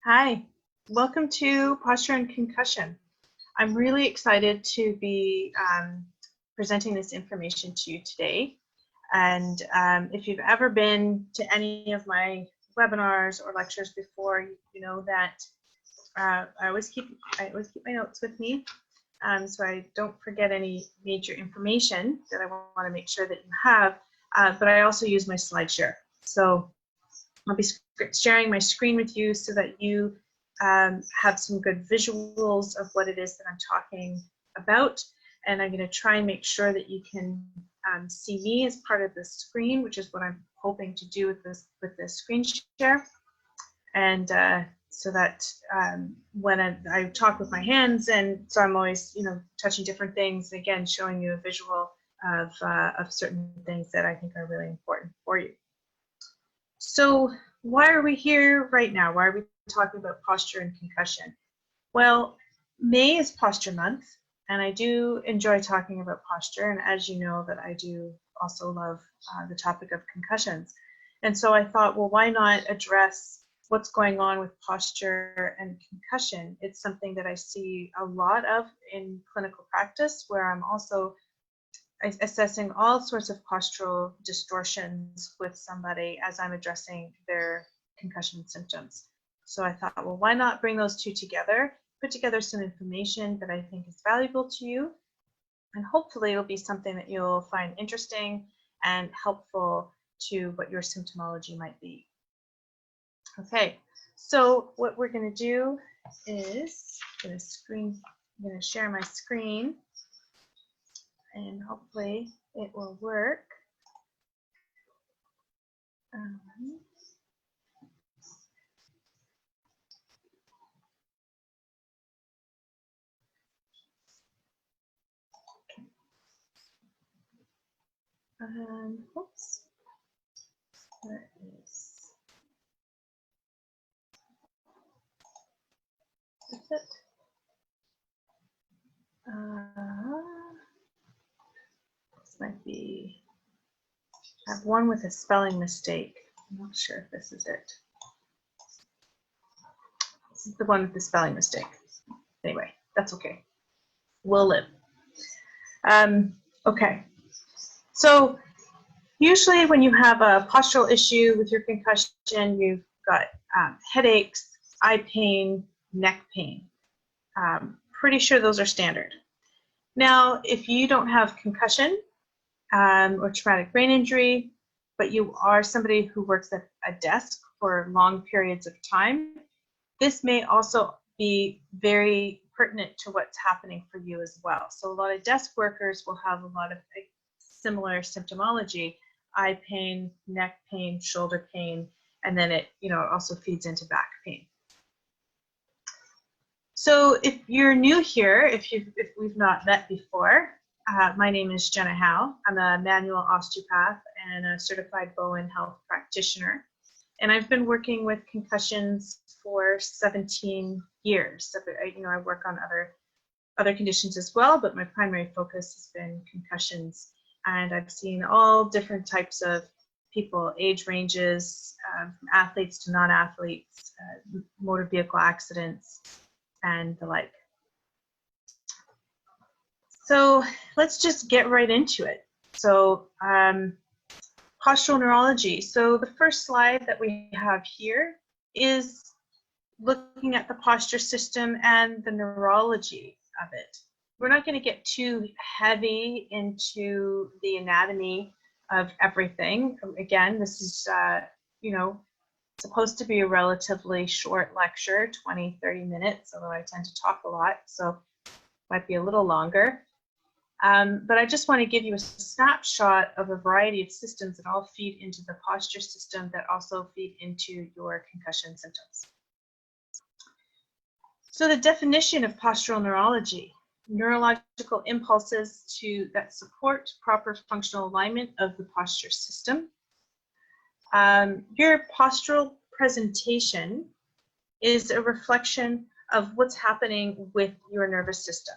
Hi, welcome to Posture and Concussion. I'm really excited to be presenting this information to you today. And if you've ever been to any of my webinars or lectures before, you know that I always keep my notes with me, so I don't forget any major information that I want to make sure that you have. But I also use my SlideShare. So I'll be sharing my screen with you so that you have some good visuals of what it is that I'm talking about. And I'm going to try and make sure that you can see me as part of the screen, which is what I'm hoping to do with this screen share. And so that when I talk with my hands, and so I'm always, touching different things, again, showing you a visual of certain things that I think are really important for you. So why are we here right now? Why are we talking about posture and concussion? Well, May is Posture Month, and I do enjoy talking about posture, and as you know, that I do also love the topic of concussions. And so I thought, well, why not address what's going on with posture and concussion? It's something that I see a lot of in clinical practice, where I'm also assessing all sorts of postural distortions with somebody as I'm addressing their concussion symptoms. So I thought, well, why not bring those two together, put together some information that I think is valuable to you, and hopefully it'll be something that you'll find interesting and helpful to what your symptomology might be. Okay, so what we're going to do is I'm going to share my screen, and hopefully it will work. Oops, where is it? This might be, I have one with a spelling mistake. I'm not sure if this is it. This is the one with the spelling mistake. Anyway, that's okay. We'll live. Okay. So usually when you have a postural issue with your concussion, you've got headaches, eye pain, neck pain. Pretty sure those are standard. Now, if you don't have concussion or traumatic brain injury, but you are somebody who works at a desk for long periods of time, this may also be very pertinent to what's happening for you as well. So a lot of desk workers will have a lot of similar symptomology: eye pain, neck pain, shoulder pain, and then it also feeds into back pain. So if you're new here, if we've not met before, my name is Jenna Howe. I'm a manual osteopath and a certified Bowen health practitioner. And I've been working with concussions for 17 years. So, I work on other conditions as well, but my primary focus has been concussions. And I've seen all different types of people, age ranges, from athletes to non-athletes, motor vehicle accidents, and the like. So let's just get right into it. So postural neurology. So the first slide that we have here is looking at the posture system and the neurology of it. We're not going to get too heavy into the anatomy of everything. Again, this is, supposed to be a relatively short lecture, 20-30 minutes, although I tend to talk a lot, so it might be a little longer. But I just want to give you a snapshot of a variety of systems that all feed into the posture system that also feed into your concussion symptoms. So the definition of postural neurology: neurological impulses that support proper functional alignment of the posture system. Your postural presentation is a reflection of what's happening with your nervous system.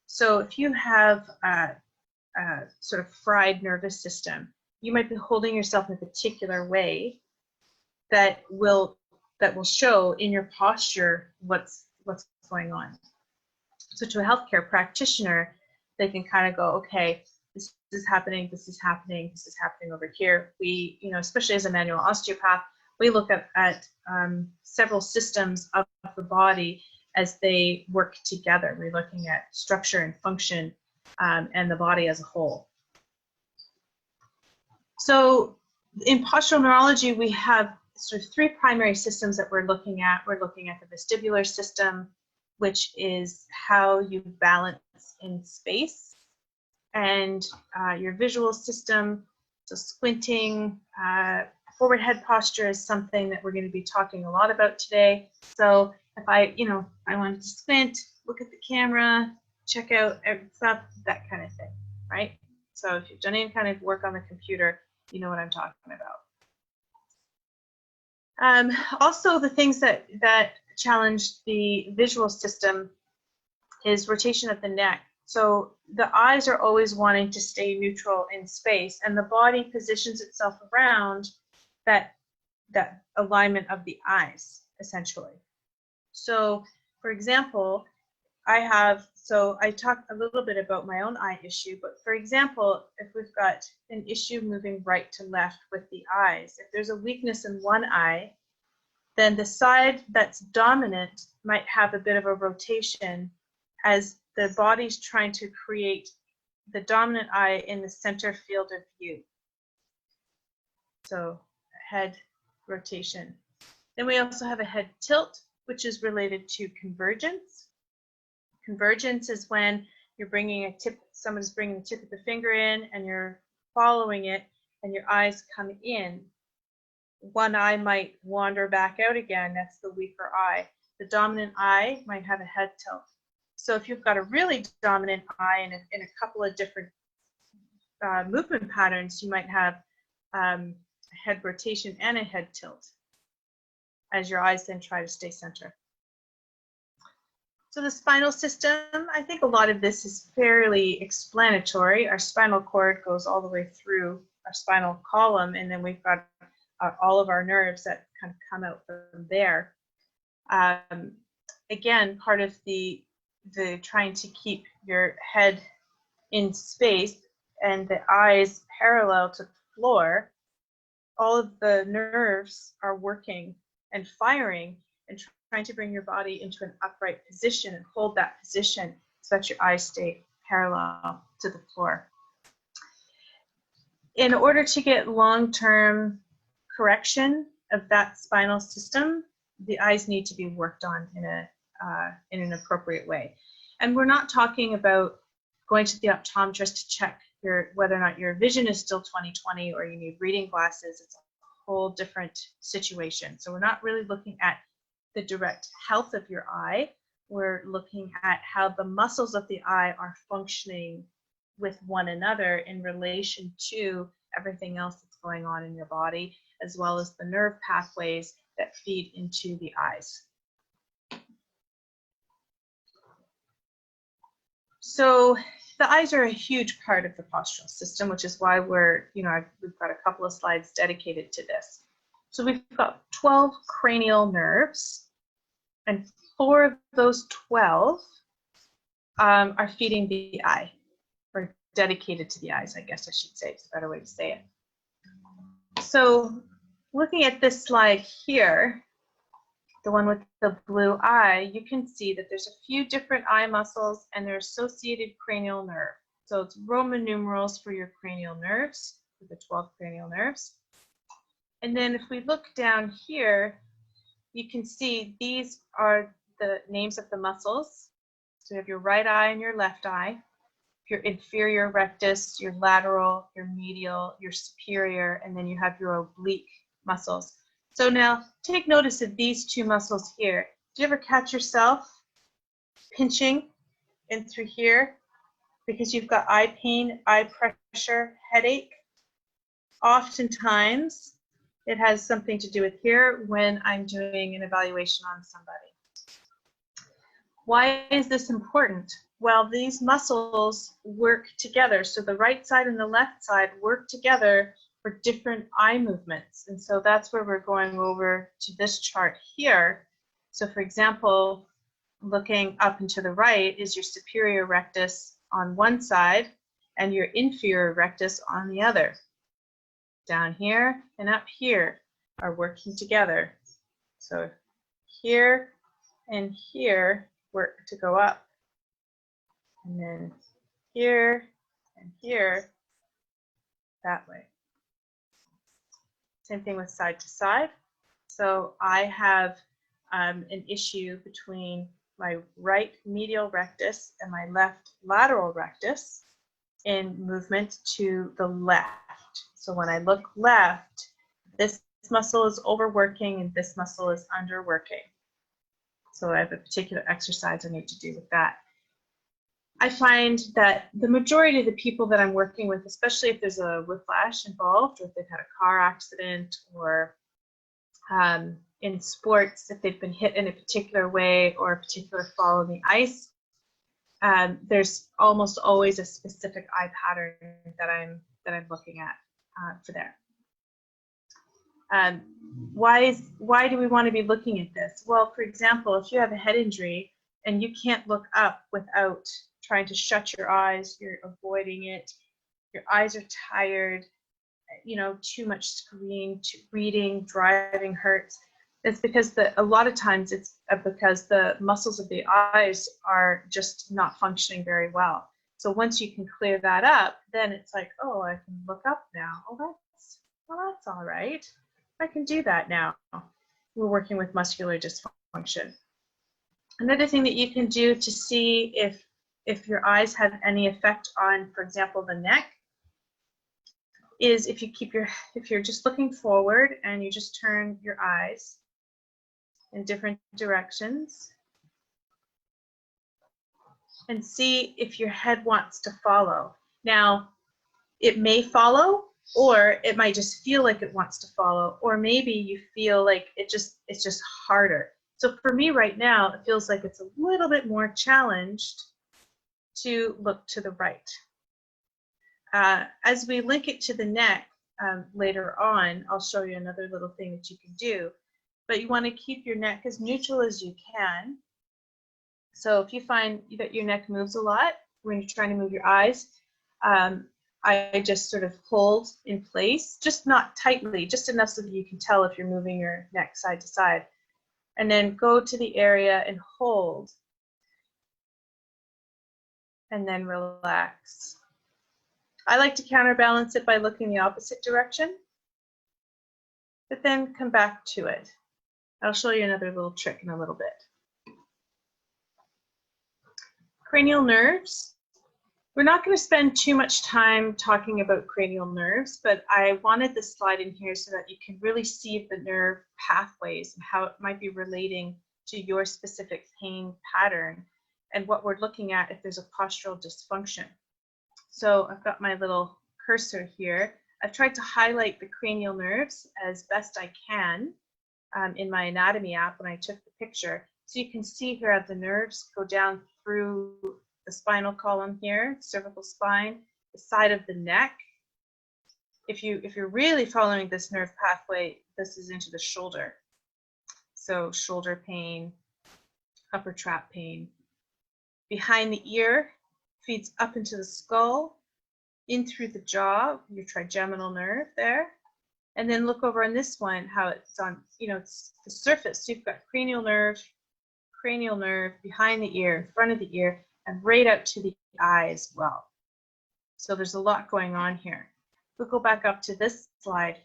So if you have a sort of fried nervous system, you might be holding yourself in a particular way that will that will show in your posture what's going on. So to a healthcare practitioner, they can kind of go, okay, this is happening, this is happening, this is happening over here. We, you know, especially as a manual osteopath, we look at several systems of the body as they work together. We're looking at structure and function and the body as a whole. So in postural neurology, we have sort of three primary systems that we're looking at. We're looking at the vestibular system, which is how you balance in space, and your visual system, so squinting, forward head posture is something that we're going to be talking a lot about today. So if I wanted to squint, look at the camera, check out stuff, that kind of thing, right? So if you've done any kind of work on the computer, you know what I'm talking about. Also, the things that challenge the visual system is rotation of the neck. So the eyes are always wanting to stay neutral in space, and the body positions itself around that alignment of the eyes, essentially. So, for example, I talked a little bit about my own eye issue, but for example, if we've got an issue moving right to left with the eyes, if there's a weakness in one eye, then the side that's dominant might have a bit of a rotation as the body's trying to create the dominant eye in the center field of view. So head rotation. Then we also have a head tilt, which is related to convergence. Convergence is when you're bringing someone's bringing the tip of the finger in and you're following it and your eyes come in. One eye might wander back out again, that's the weaker eye. The dominant eye might have a head tilt. So if you've got a really dominant eye in a couple of different movement patterns, you might have a head rotation and a head tilt as your eyes then try to stay center. So the spinal system, I think a lot of this is fairly explanatory. Our spinal cord goes all the way through our spinal column, and then we've got all of our nerves that kind of come out from there. Again, part of the trying to keep your head in space and the eyes parallel to the floor, all of the nerves are working and firing and trying to bring your body into an upright position and hold that position so that your eyes stay parallel to the floor. In order to get long-term correction of that spinal system, the eyes need to be worked on in an appropriate way. And we're not talking about going to the optometrist to check whether or not your vision is still 20/20 or you need reading glasses. It's a whole different situation. So we're not really looking at the direct health of your eye. We're looking at how the muscles of the eye are functioning with one another in relation to everything else that's going on in your body, as well as the nerve pathways that feed into the eyes. So the eyes are a huge part of the postural system, which is why we've got a couple of slides dedicated to this. So we've got 12 cranial nerves, and 4 of those 12 are feeding the eye, or dedicated to the eyes, I guess I should say. It's a better way to say it. So looking at this slide here, the one with the blue eye, you can see that there's a few different eye muscles and their associated cranial nerve. So it's Roman numerals for your cranial nerves, for the 12 cranial nerves. And then if we look down here, you can see these are the names of the muscles. So you have your right eye and your left eye, your inferior rectus, your lateral, your medial, your superior, and then you have your oblique muscles. So now take notice of these 2 muscles here. Do you ever catch yourself pinching in through here because you've got eye pain, eye pressure, headache? Oftentimes, it has something to do with here when I'm doing an evaluation on somebody. Why is this important? Well, these muscles work together. So the right side and the left side work together for different eye movements. And so that's where we're going over to this chart here. So for example, looking up and to the right is your superior rectus on one side and your inferior rectus on the other. Down here and up here are working together. So here and here work to go up. And then here and here that way. Same thing with side to side. So I have an issue between my right medial rectus and my left lateral rectus in movement to the left. So when I look left, this muscle is overworking and this muscle is underworking. So I have a particular exercise I need to do with that. I find that the majority of the people that I'm working with, especially if there's a whiplash involved, or if they've had a car accident, or in sports, if they've been hit in a particular way or a particular fall in the ice, there's almost always a specific eye pattern that I'm looking at for there. Why do we want to be looking at this? Well, for example, if you have a head injury and you can't look up without trying to shut your eyes, you're avoiding it, your eyes are tired, you know, too much screen, reading, driving hurts. It's because a lot of times it's because the muscles of the eyes are just not functioning very well. So once you can clear that up, then it's like, oh, I can look up now. Oh, that's all right. I can do that now. We're working with muscular dysfunction. Another thing that you can do to see if your eyes have any effect on, for example, the neck, is if you're just looking forward and you just turn your eyes in different directions and see if your head wants to follow. Now, it may follow, or it might just feel like it wants to follow, or maybe you feel like it's just harder. So for me right now, it feels like it's a little bit more challenged to look to the right. As we link it to the neck later on, I'll show you another little thing that you can do. But you want to keep your neck as neutral as you can. So if you find that your neck moves a lot when you're trying to move your eyes, I just sort of hold in place, just not tightly, just enough so that you can tell if you're moving your neck side to side. And then go to the area and hold. And then relax. I like to counterbalance it by looking the opposite direction, but then come back to it. I'll show you another little trick in a little bit. Cranial nerves. We're not going to spend too much time talking about cranial nerves, but I wanted this slide in here so that you can really see the nerve pathways and how it might be relating to your specific pain pattern and what we're looking at if there's a postural dysfunction. So I've got my little cursor here. I've tried to highlight the cranial nerves as best I can in my anatomy app when I took the picture. So you can see here how the nerves go down through the spinal column here, cervical spine, the side of the neck. If you're really following this nerve pathway, this is into the shoulder. So shoulder pain, upper trap pain. Behind the ear, feeds up into the skull, in through the jaw, your trigeminal nerve there. And then look over on this one, how it's on, it's the surface. So you've got cranial nerve, behind the ear, in front of the ear, and right out to the eye as well. So there's a lot going on here. We'll go back up to this slide.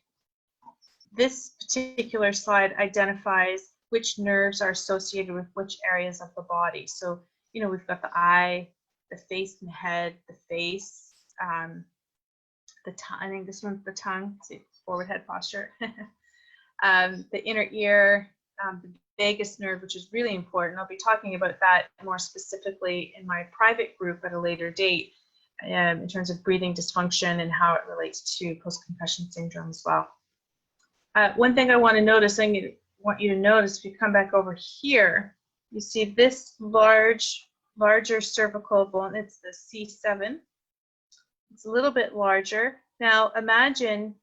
This particular slide identifies which nerves are associated with which areas of the body. So, we've got the eye, the face and head, the face, the tongue. I think this one's the tongue. See, forward head posture. The inner ear, the vagus nerve, which is really important. I'll be talking about that more specifically in my private group at a later date in terms of breathing dysfunction and how it relates to post-concussion syndrome as well. One thing I want you to notice, if you come back over here, you see this larger cervical bone. It's the C7. It's a little bit larger. Now imagine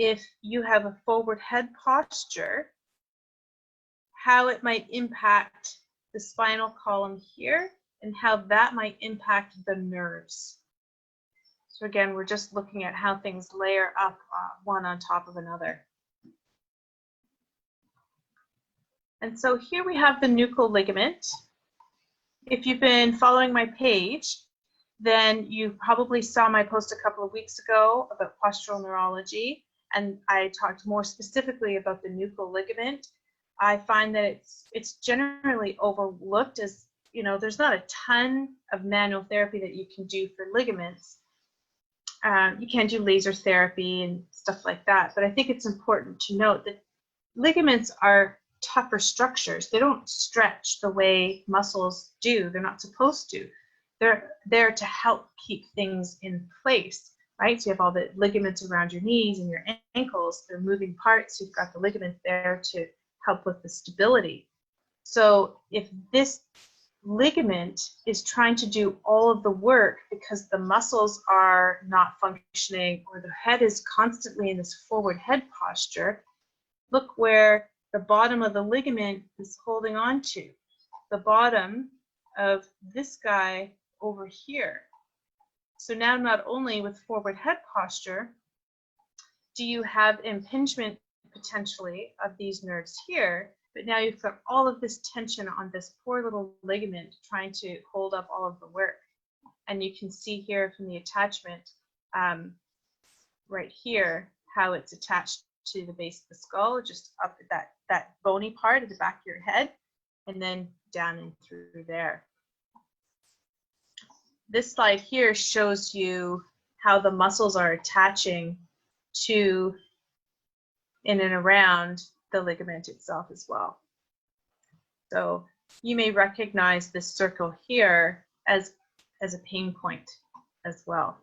if you have a forward head posture, how it might impact the spinal column here and how that might impact the nerves. So again, we're just looking at how things layer up one on top of another. And so here we have the nuchal ligament. If you've been following my page, then you probably saw my post a couple of weeks ago about postural neurology, and I talked more specifically about the nuchal ligament. I find that it's generally overlooked, as you know, there's not a ton of manual therapy that you can do for ligaments. You can do laser therapy and stuff like that, but I think it's important to note that ligaments are tougher structures. They don't stretch the way muscles do. They're not supposed to. They're there to help keep things in place, right? So you have all the ligaments around your knees and your ankles. They're moving parts. You've got the ligaments there to help with the stability. So if this ligament is trying to do all of the work because the muscles are not functioning or the head is constantly in this forward head posture, look where the bottom of the ligament is holding on to. The bottom of this guy over here. So now not only with forward head posture do you have impingement potentially of these nerves here, but now you've got all of this tension on this poor little ligament trying to hold up all of the work. And you can see here from the attachment right here how it's attached to the base of the skull, just up at that bony part at the back of your head, and then down and through there. This slide here shows you how the muscles are attaching to in and around the ligament itself as well. So you may recognize this circle here as a pain point as well.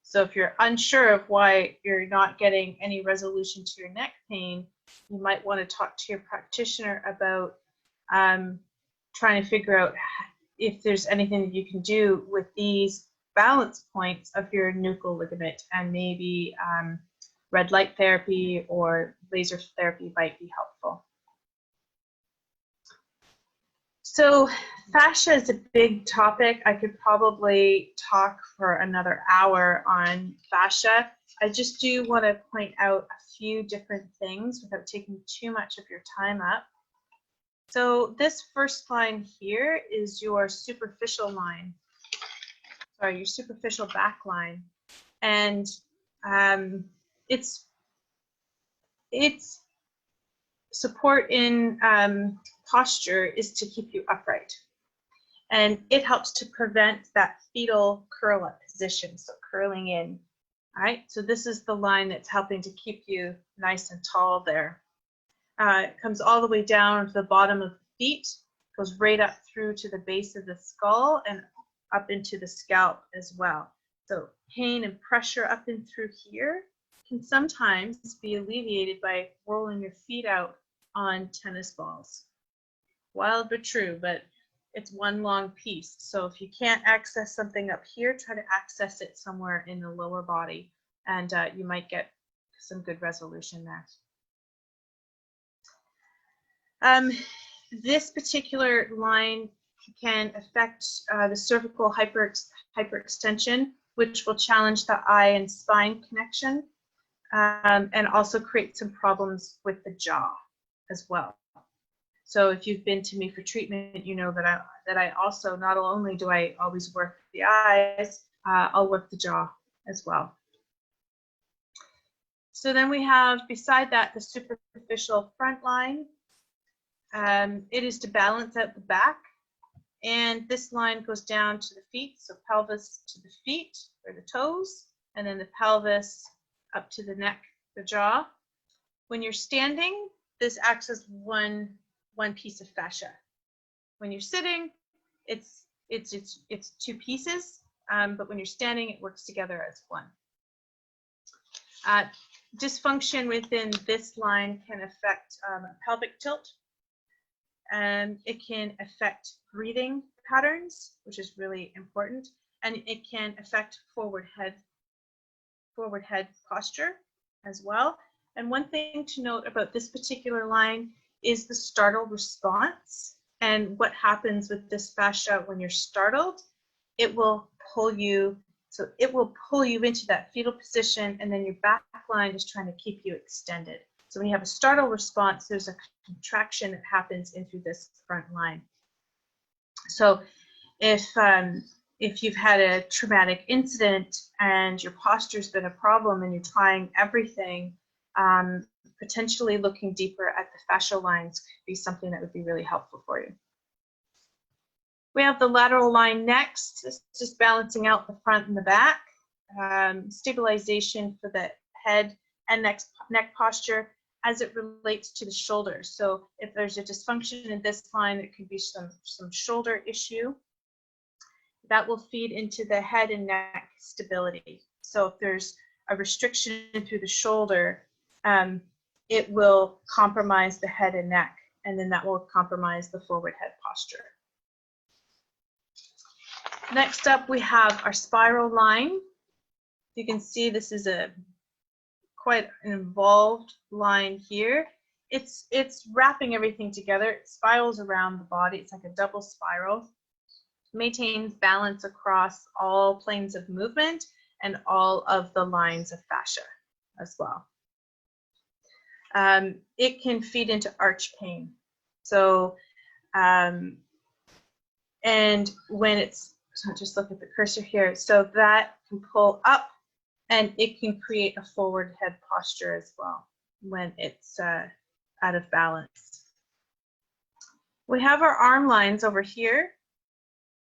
So if you're unsure of why you're not getting any resolution to your neck pain, you might want to talk to your practitioner about trying to figure out if there's anything that you can do with these balance points of your nuchal ligament, and maybe red light therapy or laser therapy might be helpful. So fascia is a big topic. I could probably talk for another hour on fascia. I just do want to point out a few different things without taking too much of your time up. So this first line here is your superficial line, sorry, your superficial back line. And it's support in posture is to keep you upright. And it helps to prevent that fetal curl up position, so curling in. All right, so this is the line that's helping to keep you nice and tall there. It comes all the way down to the bottom of the feet, goes right up through to the base of the skull and up into the scalp as well. So pain and pressure up and through here can sometimes be alleviated by rolling your feet out on tennis balls. Wild but true, but it's one long piece. So if you can't access something up here, try to access it somewhere in the lower body, and you might get some good resolution there. This particular line can affect the cervical hyperextension, which will challenge the eye and spine connection, and also create some problems with the jaw as well. So if you've been to me for treatment, you know that I also, not only do I always work the eyes, I'll work the jaw as well. So then we have, beside that, the superficial front line. It is to balance out the back, and this line goes down to the feet, so pelvis to the feet or the toes, and then the pelvis up to the neck, the jaw. When you're standing, this acts as one piece of fascia. When you're sitting, it's two pieces, but when you're standing, it works together as one. Dysfunction within this line can affect pelvic tilt, and it can affect breathing patterns, which is really important, and it can affect forward head posture, as well. And one thing to note about this particular line is the startle response. And what happens with this fascia when you're startled, it will pull you, so it will pull you into that fetal position, and then your back line is trying to keep you extended. So when you have a startle response, there's a contraction that happens into this front line. So if you've had a traumatic incident and your posture's been a problem and you're trying everything, potentially looking deeper at the fascial lines could be something that would be really helpful for you. We have the lateral line next. This is just balancing out the front and the back. Stabilization for the head and neck posture as it relates to the shoulders. So if there's a dysfunction in this line, it could be some shoulder issue. That will feed into the head and neck stability. So if there's a restriction through the shoulder, it will compromise the head and neck, and then that will compromise the forward head posture. Next up, we have our spiral line. You can see this is quite an involved line here. It's wrapping everything together. It spirals around the body. It's like a double spiral. Maintains balance across all planes of movement and all of the lines of fascia as well. It can feed into arch pain. So, and when it's, so just look at the cursor here, so that can pull up and it can create a forward head posture as well when it's out of balance. We have our arm lines over here.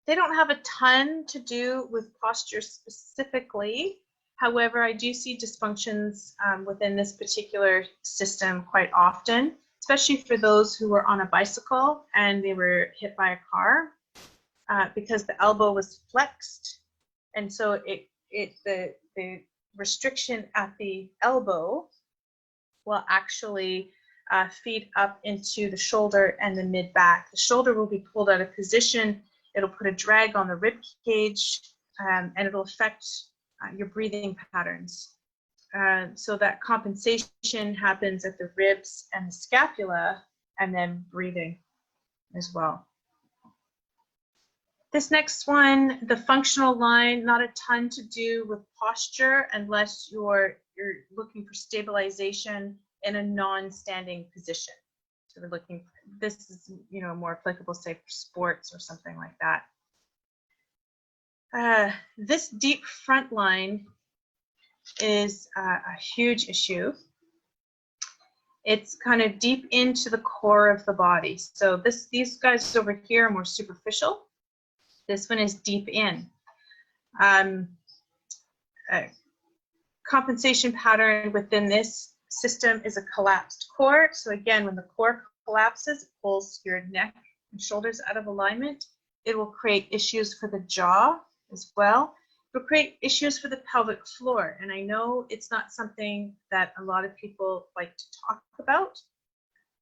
They don't have a ton to do with posture specifically. However, I do see dysfunctions within this particular system quite often, especially for those who were on a bicycle and they were hit by a car because the elbow was flexed. And so the restriction at the elbow will actually feed up into the shoulder and the mid-back. The shoulder will be pulled out of position. It'll put a drag on the rib cage, and it'll affect your breathing patterns. So that compensation happens at the ribs and the scapula, and then breathing as well. This next one, the functional line, not a ton to do with posture unless you're looking for stabilization in a non-standing position. So we're looking, this is, you know, more applicable, say, for sports or something like that. This deep front line is a huge issue. It's kind of deep into the core of the body. So these guys over here are more superficial. This one is deep in. Compensation pattern within this system is a collapsed core. So again, when the core collapses, it pulls your neck and shoulders out of alignment. It will create issues for the jaw as well. It will create issues for the pelvic floor. And I know it's not something that a lot of people like to talk about.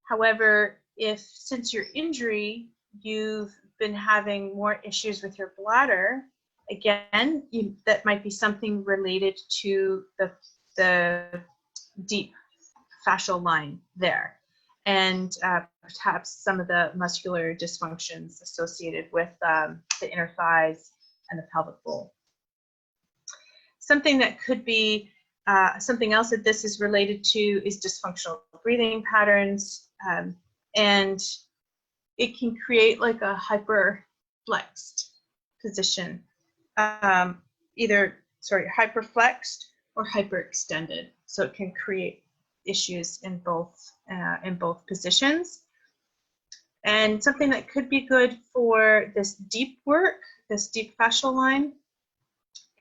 However, if since your injury, you've been having more issues with your bladder, again, that might be something related to the deep fascial line there, and perhaps some of the muscular dysfunctions associated with the inner thighs and the pelvic bowl. Something that could be something else that this is related to is dysfunctional breathing patterns, and it can create like a hyperflexed position, either hyperflexed or hyperextended. So it can create issues in both positions. And something that could be good for this deep work, this deep fascial line,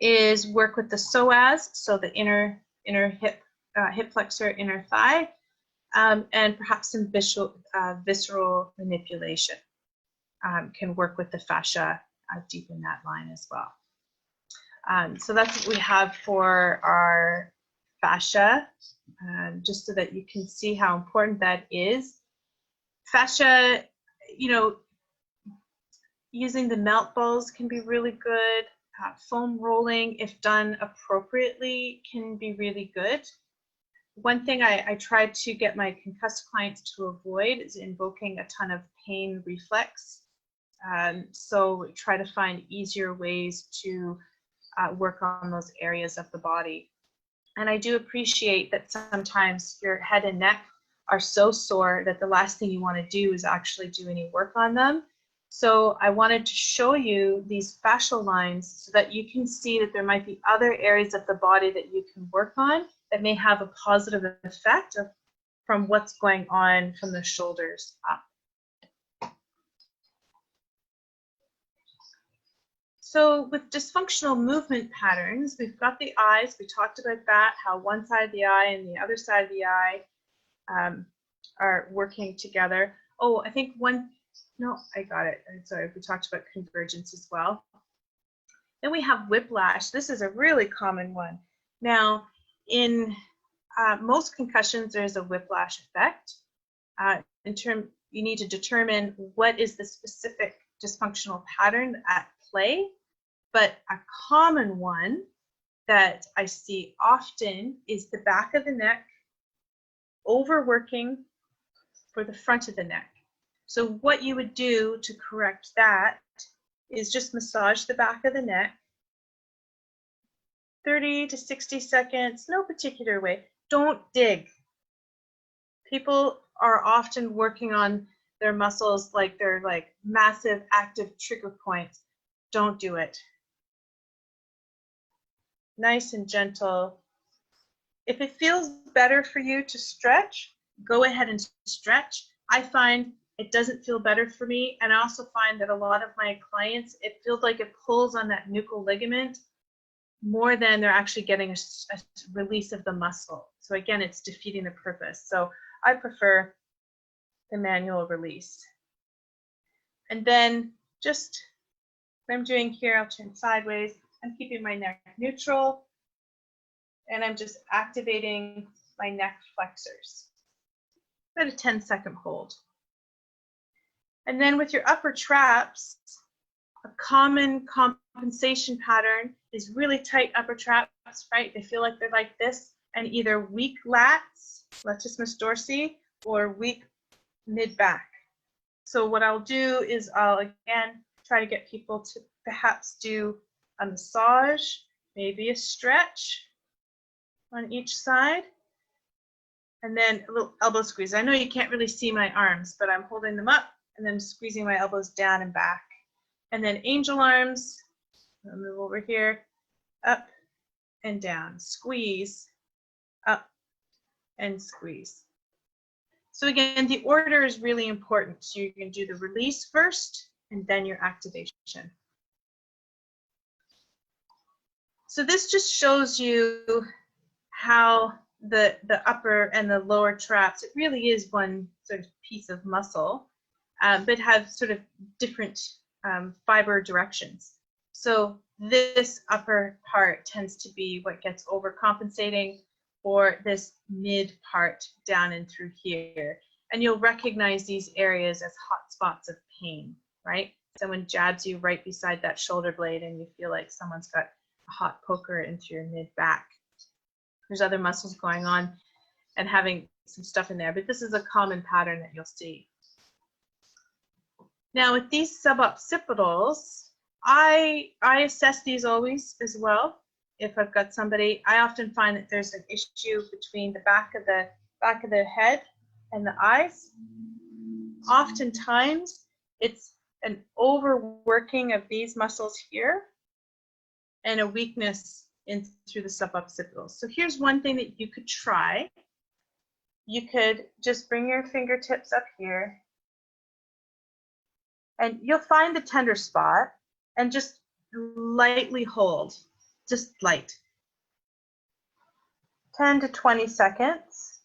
is work with the psoas, so the inner hip flexor, inner thigh, and perhaps some visceral manipulation can work with the fascia deep in that line as well. So that's what we have for our fascia, just so that you can see how important that is. Fascia, you know, using the melt balls can be really good. Foam rolling, if done appropriately, can be really good. one thing I try to get my concussed clients to avoid is invoking a ton of pain reflex. So try to find easier ways to work on those areas of the body. And I do appreciate that sometimes your head and neck are so sore that the last thing you want to do is actually do any work on them. So I wanted to show you these fascial lines so that you can see that there might be other areas of the body that you can work on that may have a positive effect from what's going on from the shoulders up. So with dysfunctional movement patterns, we've got the eyes. We talked about that, how one side of the eye and the other side of the eye are working together. Oh, I think no, I got it. I'm sorry, we talked about convergence as well. Then we have whiplash. This is a really common one. Now, in most concussions, there's a whiplash effect. You need to determine what is the specific dysfunctional pattern at play, but a common one that I see often is the back of the neck overworking for the front of the neck. So what you would do to correct that is just massage the back of the neck, 30 to 60 seconds, no particular way. Don't dig. People are often working on their muscles like they're like massive active trigger points. Don't do it. Nice and gentle. If it feels better for you to stretch, go ahead and stretch. I find it doesn't feel better for me, and I also find that a lot of my clients, it feels like it pulls on that nuchal ligament more than they're actually getting a release of the muscle. So again, it's defeating the purpose. So I prefer the manual release. And then just what I'm doing here, I'll turn sideways. I'm keeping my neck neutral, and I'm just activating my neck flexors. About a 10-second hold. And then with your upper traps, a common compensation pattern is really tight upper traps, right? They feel like they're like this, and either weak lats, latissimus dorsi, or weak mid-back. So what I'll do is I'll, again, try to get people to perhaps do a massage, maybe a stretch on each side, and then a little elbow squeeze. I know you can't really see my arms, but I'm holding them up and then squeezing my elbows down and back. And then angel arms, I'll move over here, up and down, squeeze, up and squeeze. So again, the order is really important. So you can do the release first and then your activation. So this just shows you how the upper and the lower traps, it really is one sort of piece of muscle, but have sort of different fiber directions. So this upper part tends to be what gets overcompensating, or this mid part down and through here. And you'll recognize these areas as hot spots of pain, right? Someone jabs you right beside that shoulder blade and you feel like someone's got a hot poker into your mid back. There's other muscles going on and having some stuff in there, but this is a common pattern that you'll see. Now with these suboccipitals, I assess these always as well. If I've got somebody, I often find that there's an issue between the back of the head and the eyes. Oftentimes, it's an overworking of these muscles here and a weakness in through the suboccipitals. So here's one thing that you could try. You could just bring your fingertips up here, and you'll find the tender spot and just lightly hold. Just light. 10 to 20 seconds.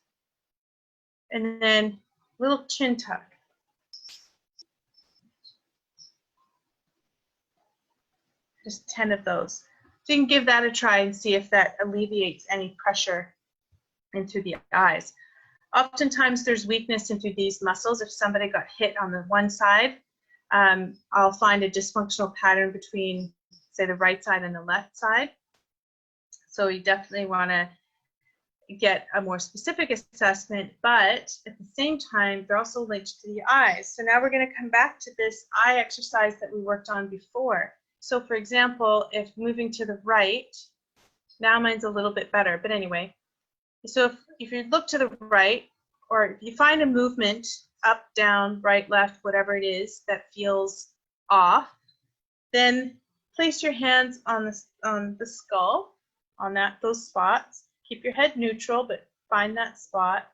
And then little chin tuck. Just 10 of those. So you can give that a try and see if that alleviates any pressure into the eyes. Oftentimes there's weakness into these muscles. If somebody got hit on the one side, I'll find a dysfunctional pattern between, say, the right side and the left side. So you definitely want to, get a more specific assessment, but at the same time, they're also linked to the eyes. So now we're going to come back to this eye exercise that we worked on before. So for example, if moving to the right, now mine's a little bit better, but anyway. So if you look to the right, or if you find a movement up, down, right, left, whatever it is that feels off, then place your hands on the skull, on those spots. Keep your head neutral, but find that spot.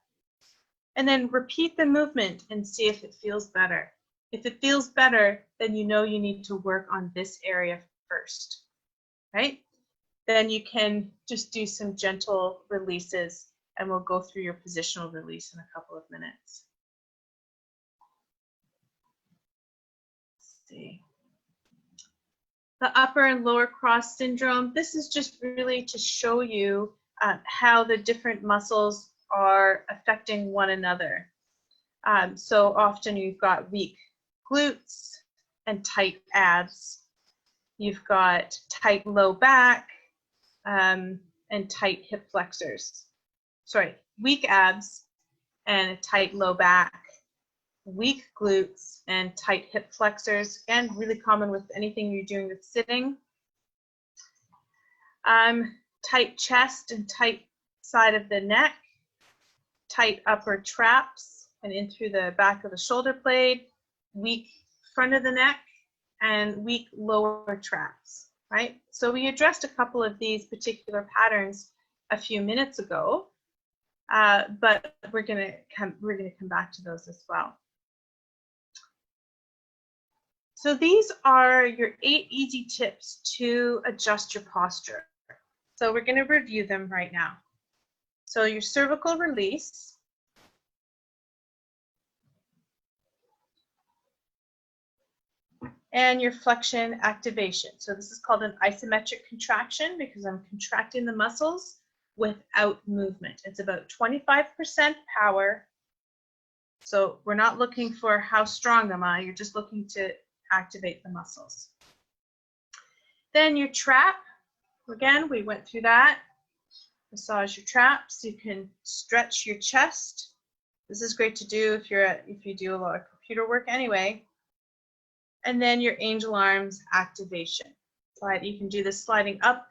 And then repeat the movement and see if it feels better. If it feels better, then you know you need to work on this area first, right? Then you can just do some gentle releases, and we'll go through your positional release in a couple of minutes. Let's see. The upper and lower cross syndrome, this is just really to show you how the different muscles are affecting one another. So often you've got weak glutes and tight abs. You've got tight low back and tight hip flexors. Sorry, weak abs and a tight low back, weak glutes and tight hip flexors. Again, really common with anything you're doing with sitting. Tight chest and tight side of the neck, tight upper traps and in through the back of the shoulder blade, weak front of the neck, and weak lower traps, right? So we addressed a couple of these particular patterns a few minutes ago, but we're gonna come back to those as well. So these are your 8 easy tips to adjust your posture. So we're going to review them right now. So your cervical release, and your flexion activation. So this is called an isometric contraction because I'm contracting the muscles without movement. It's about 25% power. So we're not looking for how strong am I, you're just looking to activate the muscles. Then your trap. Again, we went through that. Massage your traps. You can stretch your chest. This is great to do if you do a lot of computer work anyway. And then your angel arms activation. You can do this sliding up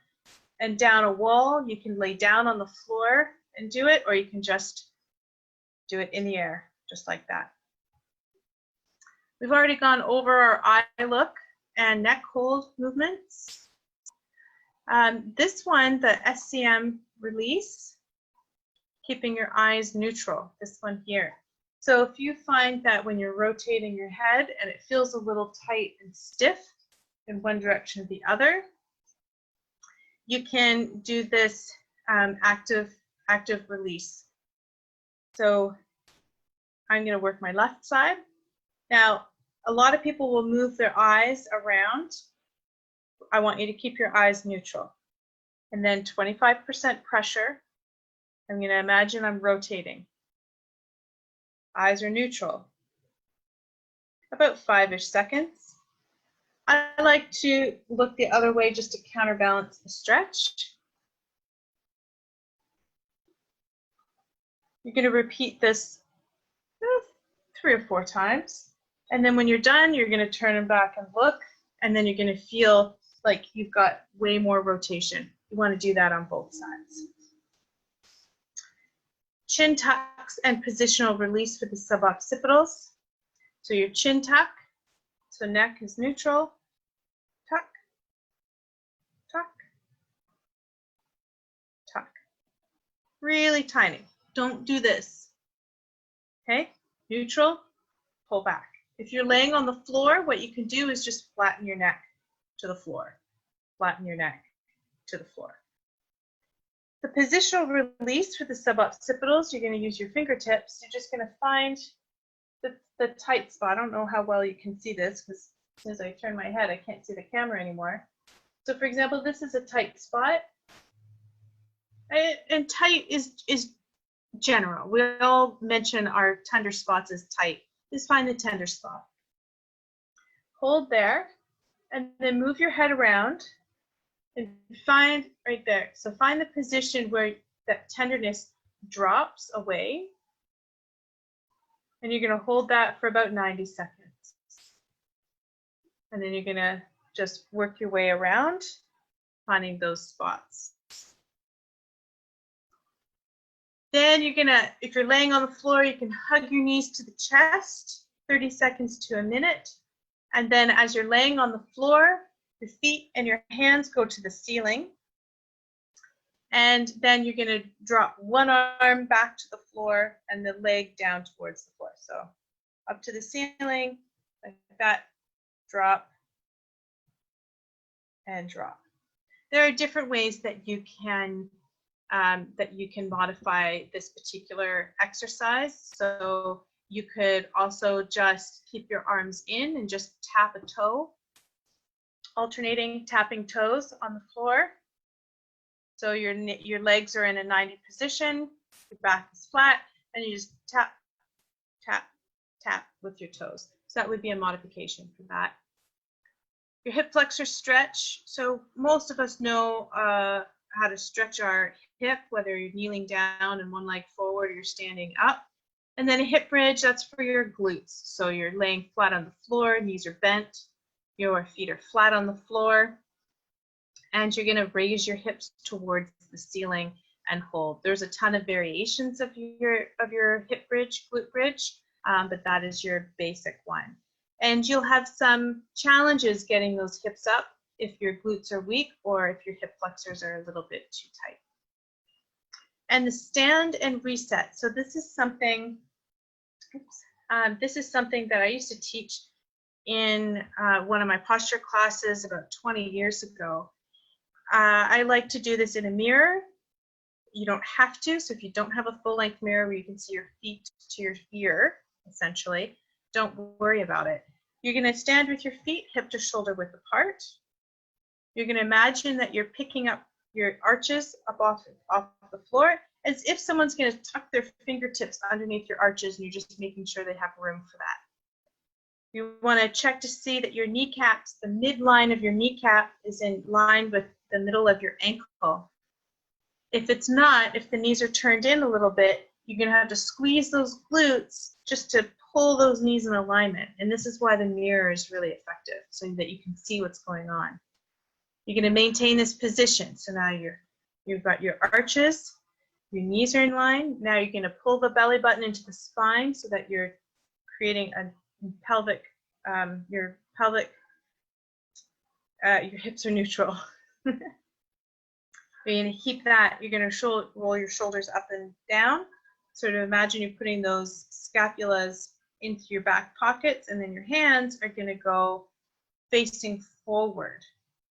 and down a wall. You can lay down on the floor and do it, or you can just do it in the air, just like that. We've already gone over our eye look and neck hold movements. This one, the SCM release, keeping your eyes neutral, this one here. So if you find that when you're rotating your head and it feels a little tight and stiff in one direction or the other, you can do this active release. So I'm going to work my left side. Now, a lot of people will move their eyes around. I want you to keep your eyes neutral. And then 25% pressure. I'm going to imagine I'm rotating. Eyes are neutral. About 5-ish seconds. I like to look the other way just to counterbalance the stretch. You're going to repeat this 3 or 4 times. And then when you're done, you're going to turn them back and look. And then you're going to feel like you've got way more rotation. You want to do that on both sides. Chin tucks and positional release for the suboccipitals. So your chin tuck, so neck is neutral, tuck, tuck, tuck. Really tiny. Don't do this. Okay? Neutral, pull back. If you're laying on the floor, what you can do is just flatten your neck to the floor. Flatten your neck to the floor. The positional release for the suboccipitals, you're going to use your fingertips. You're just going to find the tight spot. I don't know how well you can see this because as soon as I turn my head, I can't see the camera anymore. So for example, this is a tight spot. And tight is general. We all mention our tender spots as tight. Just find the tender spot. Hold there, and then move your head around and find right there. So find the position where that tenderness drops away. And you're going to hold that for about 90 seconds. And then you're going to just work your way around, finding those spots. Then you're going to, if you're laying on the floor, you can hug your knees to the chest, 30 seconds to a minute. And then as you're laying on the floor, your feet and your hands go to the ceiling. And then you're going to drop one arm back to the floor and the leg down towards the floor. So up to the ceiling, like that, drop and drop. There are different ways that you can modify this particular exercise. So you could also just keep your arms in and just tap a toe, alternating tapping toes on the floor. So your legs are in a 90 position, your back is flat, and you just tap, tap, tap with your toes. So that would be a modification for that. Your hip flexor stretch. So most of us know how to stretch our hip, whether you're kneeling down and one leg forward or you're standing up. And then a hip bridge, that's for your glutes. So you're laying flat on the floor, knees are bent, your feet are flat on the floor. And you're going to raise your hips towards the ceiling and hold. There's a ton of variations of your hip bridge, glute bridge, but that is your basic one. And you'll have some challenges getting those hips up if your glutes are weak or if your hip flexors are a little bit too tight. And the stand and reset. So this is something, that I used to teach in one of my posture classes about 20 years ago. I like to do this in a mirror. You don't have to, so if you don't have a full-length mirror where you can see your feet to your ear, essentially, don't worry about it. You're going to stand with your feet hip to shoulder width apart. You're going to imagine that you're picking up your arches up off the floor as if someone's going to tuck their fingertips underneath your arches and you're just making sure they have room for that. You want to check to see that your kneecaps, the midline of your kneecap is in line with the middle of your ankle. If it's not, if the knees are turned in a little bit, you're going to have to squeeze those glutes just to pull those knees in alignment. And this is why the mirror is really effective, so that you can see what's going on. You're going to maintain this position. So now you've got your arches, your knees are in line. Now you're going to pull the belly button into the spine so that you're creating a pelvic, your hips are neutral. You're going to keep that, you're going to roll your shoulders up and down. Sort of imagine you're putting those scapulas into your back pockets, and then your hands are going to go facing forward.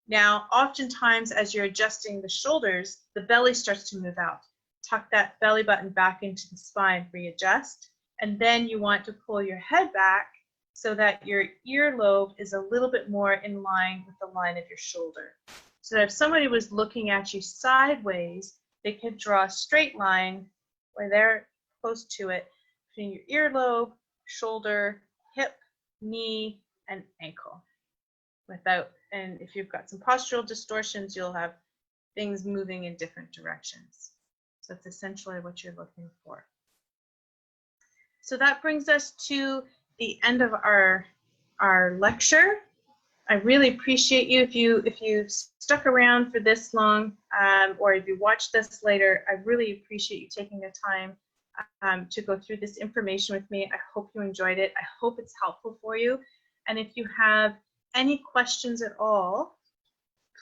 Now, oftentimes as you're adjusting the shoulders, the belly starts to move out. Tuck that belly button back into the spine, readjust, and then you want to pull your head back so that your earlobe is a little bit more in line with the line of your shoulder. So that if somebody was looking at you sideways, they could draw a straight line where they're close to it between your earlobe, shoulder, hip, knee, and ankle. And if you've got some postural distortions, you'll have things moving in different directions. So that's essentially what you're looking for. So that brings us to the end of our lecture. I really appreciate you if you stuck around for this long, or if you watch this later. I really appreciate you taking the time to go through this information with me. I hope you enjoyed it. I hope it's helpful for you. And if you have any questions at all,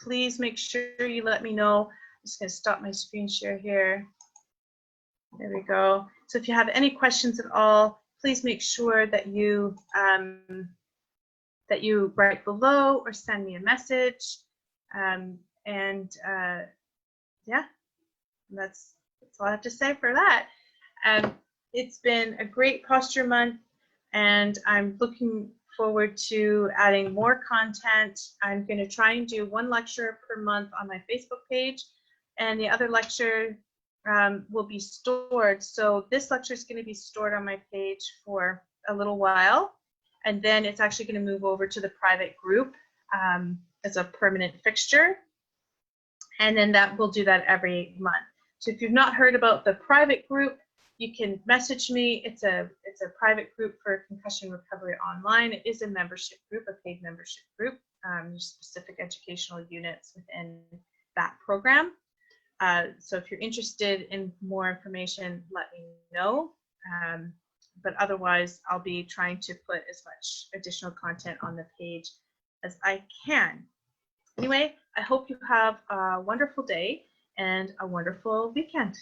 please make sure you let me know. I'm just going to stop my screen share here. There we go. So if you have any questions at all, please make sure that you write below or send me a message. Yeah, that's all I have to say for that. It's been a great posture month, and I'm looking forward to adding more content. I'm going to try and do one lecture per month on my Facebook page, and the other lecture will be stored. So this lecture is going to be stored on my page for a little while, and then it's actually going to move over to the private group as a permanent fixture, and then we'll do that every month. So if you've not heard about the private group, you can message me. It's a private group for concussion recovery online. It is a membership group, a paid membership group. There's specific educational units within that program. So if you're interested in more information, let me know. But otherwise, I'll be trying to put as much additional content on the page as I can. Anyway, I hope you have a wonderful day and a wonderful weekend.